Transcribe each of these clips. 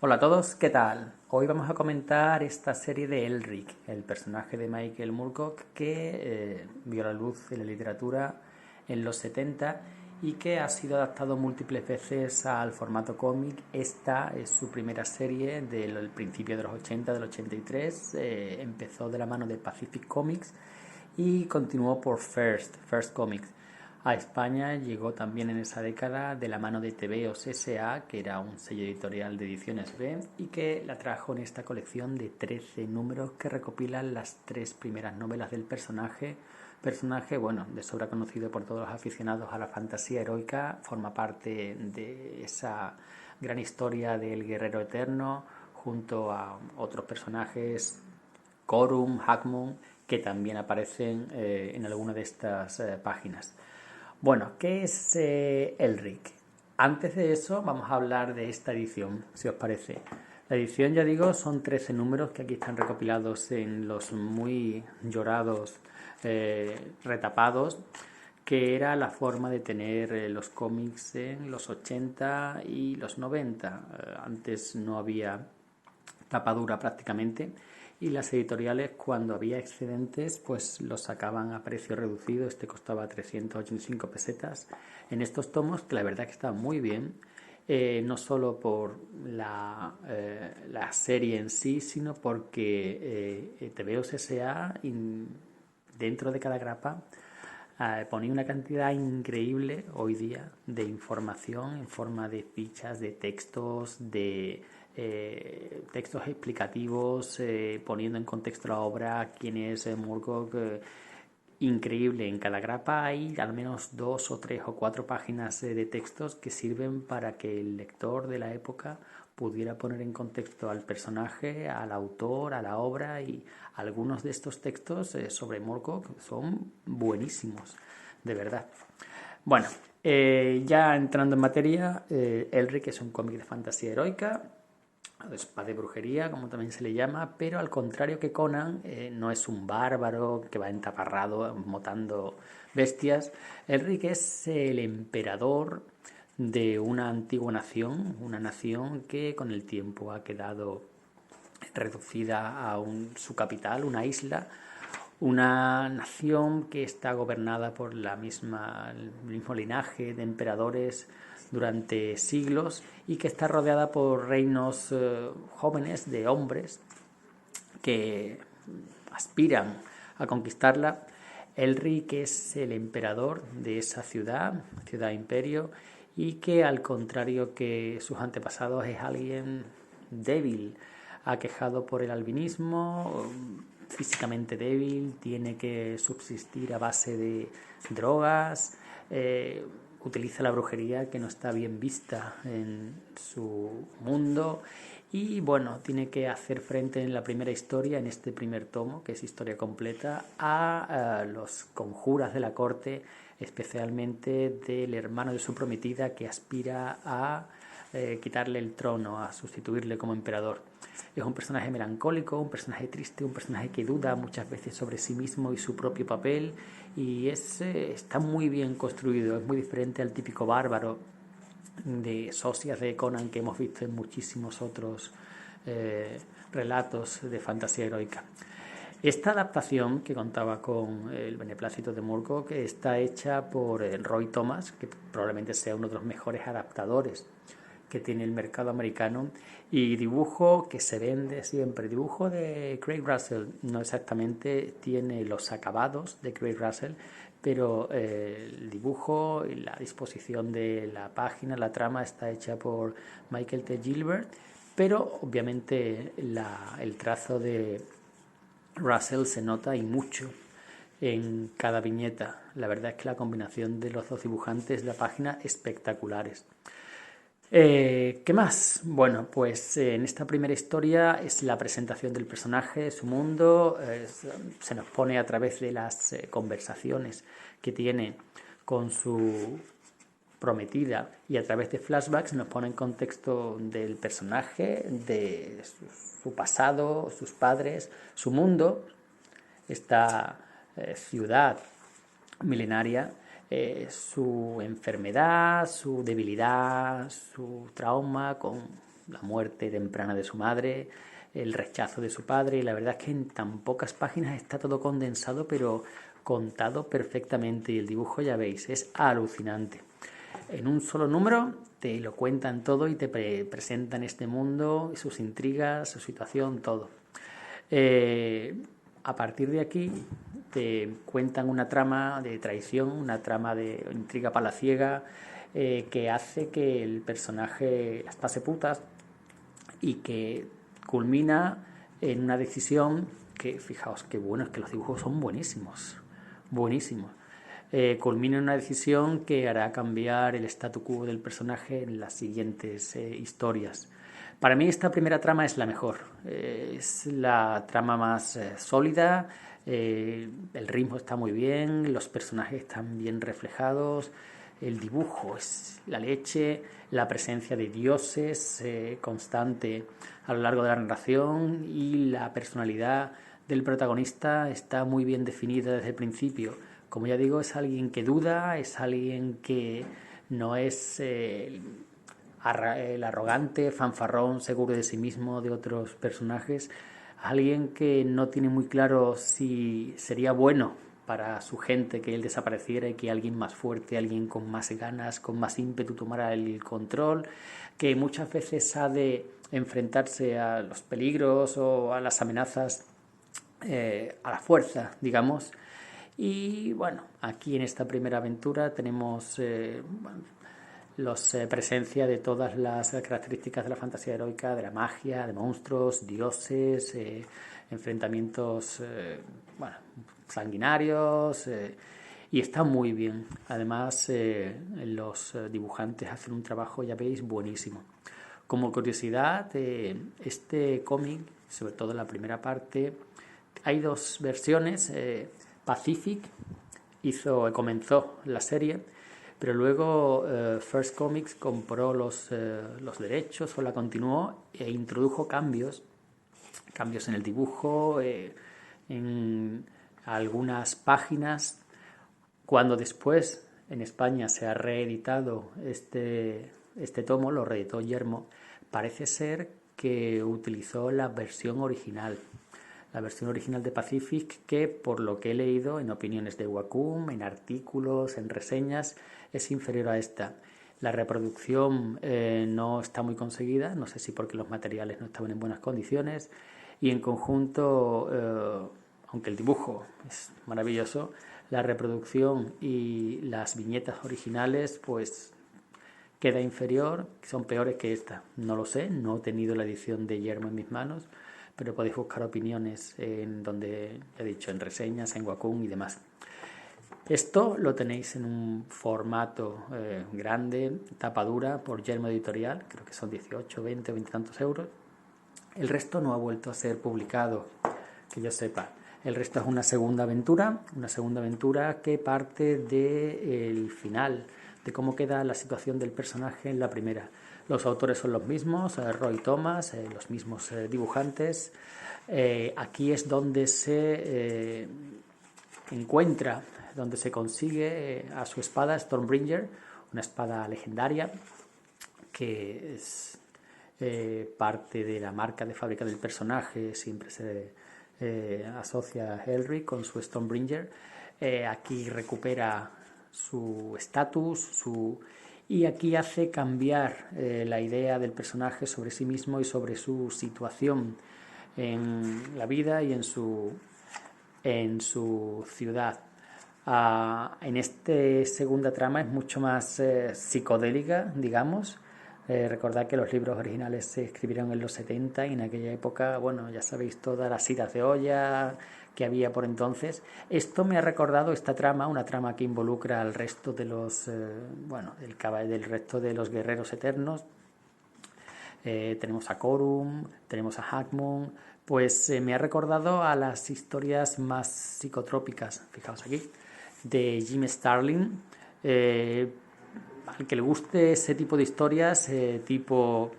Hola a todos, ¿qué tal? Hoy vamos a comentar esta serie de Elric, el personaje de Michael Moorcock que vio la luz en la literatura en los 70 y que ha sido adaptado múltiples veces al formato cómic. Esta es su primera serie del principio de los 80, del 83. Empezó de la mano de Pacific Comics y continuó por First Comics. A España llegó también en esa década de la mano de TVOs S.A., que era un sello editorial de ediciones B, y que la trajo en esta colección de 13 números que recopilan las 3 primeras novelas del personaje, bueno, de sobra conocido por todos los aficionados a la fantasía heroica. Forma parte de esa gran historia del guerrero eterno, junto a otros personajes, Corum, Hackmoon, que también aparecen en alguna de estas páginas. Bueno, ¿qué es Elric? Antes de eso vamos a hablar de esta edición, si os parece. La edición, ya digo, son 13 números que aquí están recopilados en los muy llorados retapados, que era la forma de tener los cómics en los 80 y los 90. Antes no había tapadura prácticamente, y las editoriales, cuando había excedentes, pues los sacaban a precio reducido. Este costaba 385 pesetas en estos tomos, que la verdad que estaban muy bien, no solo por la serie en sí, sino porque TVOs S.A. dentro de cada grapa ponía una cantidad increíble hoy día de información en forma de fichas, de textos, de textos explicativos, poniendo en contexto la obra, quién es Moorcock. Increíble, en cada grapa hay al menos 2 o 3 o 4 páginas de textos que sirven para que el lector de la época pudiera poner en contexto al personaje, al autor, a la obra, y algunos de estos textos sobre Moorcock son buenísimos, de verdad. Bueno, ya entrando en materia, Elric es un cómic de fantasía heroica, espada de brujería, como también se le llama, pero al contrario que Conan, no es un bárbaro que va entaparrado motando bestias. Elric es el emperador de una antigua nación, una nación que con el tiempo ha quedado reducida a su capital, una isla, una nación que está gobernada por el mismo linaje de emperadores durante siglos, y que está rodeada por reinos jóvenes de hombres que aspiran a conquistarla. Elric es el emperador de esa ciudad imperio, y que, al contrario que sus antepasados, es alguien débil, aquejado por el albinismo, físicamente débil, tiene que subsistir a base de drogas, utiliza la brujería, que no está bien vista en su mundo, y bueno, tiene que hacer frente en la primera historia, en este primer tomo, que es historia completa, a los conjuras de la corte, especialmente del hermano de su prometida, que aspira a quitarle el trono, a sustituirle como emperador. Es un personaje melancólico, un personaje triste, un personaje que duda muchas veces sobre sí mismo y su propio papel, y está muy bien construido. Es muy diferente al típico bárbaro de socias de Conan que hemos visto en muchísimos otros relatos de fantasía heroica. Esta adaptación, que contaba con el beneplácito de Moorcock, está hecha por Roy Thomas, que probablemente sea uno de los mejores adaptadores que tiene el mercado americano, y dibujo que se vende siempre. Dibujo de Craig Russell, no exactamente tiene los acabados de Craig Russell, pero el dibujo y la disposición de la página, la trama, está hecha por Michael T. Gilbert, pero obviamente el trazo de Russell se nota, y mucho, en cada viñeta. La verdad es que la combinación de los dos dibujantes de la página, espectaculares. ¿Qué más? Bueno, pues en esta primera historia es la presentación del personaje, su mundo. Se nos pone a través de las conversaciones que tiene con su prometida, y a través de flashbacks nos pone en contexto del personaje, de su pasado, sus padres, su mundo, esta ciudad milenaria, su enfermedad, su debilidad, su trauma con la muerte temprana de su madre, el rechazo de su padre, y la verdad es que en tan pocas páginas está todo condensado, pero contado perfectamente, y el dibujo, ya veis, es alucinante. En un solo número te lo cuentan todo y te presentan este mundo, sus intrigas, su situación, todo. A partir de aquí te cuentan una trama de traición, una trama de intriga palaciega, que hace que el personaje las pase putas y que culmina en una decisión que, fijaos qué bueno, es que los dibujos son buenísimos, buenísimos. Culmina en una decisión que hará cambiar el statu quo del personaje en las siguientes historias. Para mí esta primera trama es la mejor, es la trama más sólida, el ritmo está muy bien, los personajes están bien reflejados, el dibujo es la leche, la presencia de dioses constante a lo largo de la narración, y la personalidad del protagonista está muy bien definida desde el principio. Como ya digo, es alguien que duda, es alguien que no es el arrogante, fanfarrón, seguro de sí mismo de otros personajes, alguien que no tiene muy claro si sería bueno para su gente que él desapareciera y que alguien más fuerte, alguien con más ganas, con más ímpetu tomara el control, que muchas veces ha de enfrentarse a los peligros o a las amenazas a la fuerza, digamos. Y bueno, aquí en esta primera aventura tenemos presencia de todas las características de la fantasía heroica, de la magia, de monstruos, dioses, enfrentamientos sanguinarios, y está muy bien. Además, los dibujantes hacen un trabajo, ya veis, buenísimo. Como curiosidad, este cómic, sobre todo en la primera parte, hay dos versiones. Pacific comenzó la serie, pero luego First Comics compró los derechos o la continuó e introdujo cambios en el dibujo, en algunas páginas. Cuando después en España se ha reeditado este tomo, lo reeditó Yermo, parece ser que utilizó la versión original de Pacific, que por lo que he leído en opiniones de Wacom, en artículos, en reseñas, es inferior a esta. La reproducción no está muy conseguida, no sé si porque los materiales no estaban en buenas condiciones, y en conjunto, aunque el dibujo es maravilloso, la reproducción y las viñetas originales pues queda inferior, son peores que esta. No lo sé, no he tenido la edición de Yermo en mis manos, pero podéis buscar opiniones en donde he dicho, en reseñas, en Wacom y demás. Esto lo tenéis en un formato grande, tapa dura, por Yermo Editorial, creo que son 18, 20 o 20 tantos euros. El resto no ha vuelto a ser publicado, que yo sepa. El resto es una segunda aventura que parte del final, de cómo queda la situación del personaje en la primera. Los autores son los mismos, Roy Thomas, los mismos dibujantes. Aquí es donde se encuentra, donde se consigue a su espada Stormbringer, una espada legendaria que es parte de la marca de fábrica del personaje. Siempre se asocia a Elric con su Stormbringer. Aquí recupera su estatus, y aquí hace cambiar la idea del personaje sobre sí mismo y sobre su situación en la vida y en su ciudad. En esta segunda trama es mucho más psicodélica, digamos. Recordad que los libros originales se escribieron en los 70 y en aquella época, bueno, ya sabéis todas las idas de olla que había por entonces. Esto me ha recordado esta trama, una trama que involucra al resto de los, del resto de los guerreros eternos. Tenemos a Corum, tenemos a Hackmoon, pues me ha recordado a las historias más psicotrópicas, fijaos aquí, de Jim Starlin. Al que le guste ese tipo de historias, tipo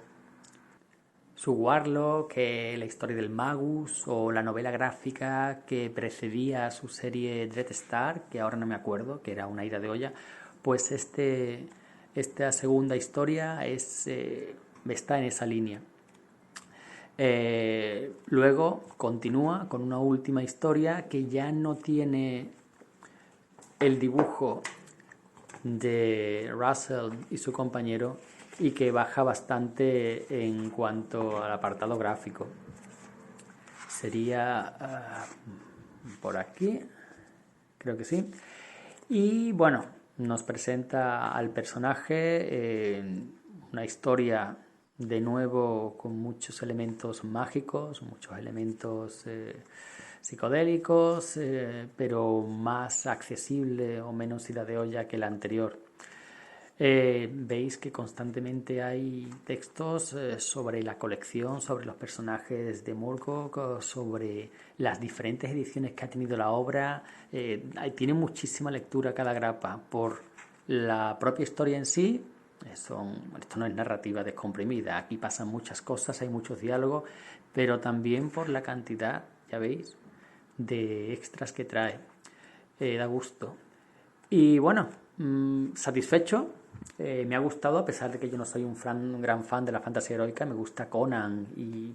su Warlock, la historia del Magus, o la novela gráfica que precedía a su serie Dreadstar, que ahora no me acuerdo, que era una ida de olla, pues esta segunda historia es está en esa línea. Luego continúa con una última historia que ya no tiene el dibujo de Russell y su compañero y que baja bastante en cuanto al apartado gráfico. Sería por aquí, creo que sí. Y bueno, nos presenta al personaje, una historia de nuevo con muchos elementos mágicos, muchos elementos psicodélicos, pero más accesible o menos ida de olla que la anterior. Veis que constantemente hay textos sobre la colección, sobre los personajes de Moorcock, sobre las diferentes ediciones que ha tenido la obra. Tiene muchísima lectura cada grapa por la propia historia en sí. Esto no es narrativa descomprimida, aquí pasan muchas cosas, hay muchos diálogos, pero también por la cantidad, ya veis, de extras que trae. Da gusto. Y bueno, satisfecho. Me ha gustado, a pesar de que yo no soy un gran fan de la fantasía heroica. Me gusta Conan y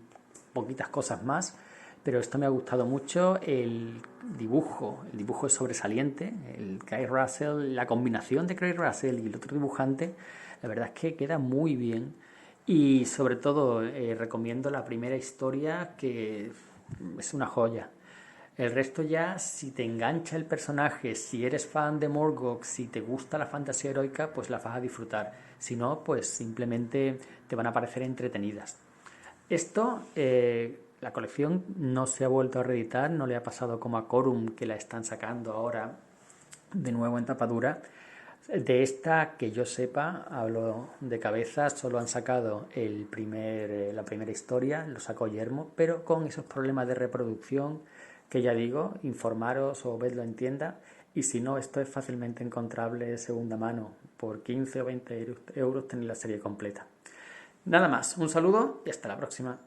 poquitas cosas más, pero esto me ha gustado mucho. El dibujo es sobresaliente. El Craig Russell, la combinación de Craig Russell y el otro dibujante, la verdad es que queda muy bien. Y sobre todo recomiendo la primera historia, que es una joya. El resto ya, si te engancha el personaje, si eres fan de Moorcock, si te gusta la fantasía heroica, pues la vas a disfrutar. Si no, pues simplemente te van a parecer entretenidas. Esto, la colección no se ha vuelto a reeditar, no le ha pasado como a Corum, que la están sacando ahora de nuevo en tapadura. De esta, que yo sepa, hablo de cabeza, solo han sacado la primera historia, lo sacó Yermo, pero con esos problemas de reproducción que ya digo, informaros o vedlo en tienda, y si no, esto es fácilmente encontrable de segunda mano. Por 15 o 20 euros tenéis la serie completa. Nada más, un saludo y hasta la próxima.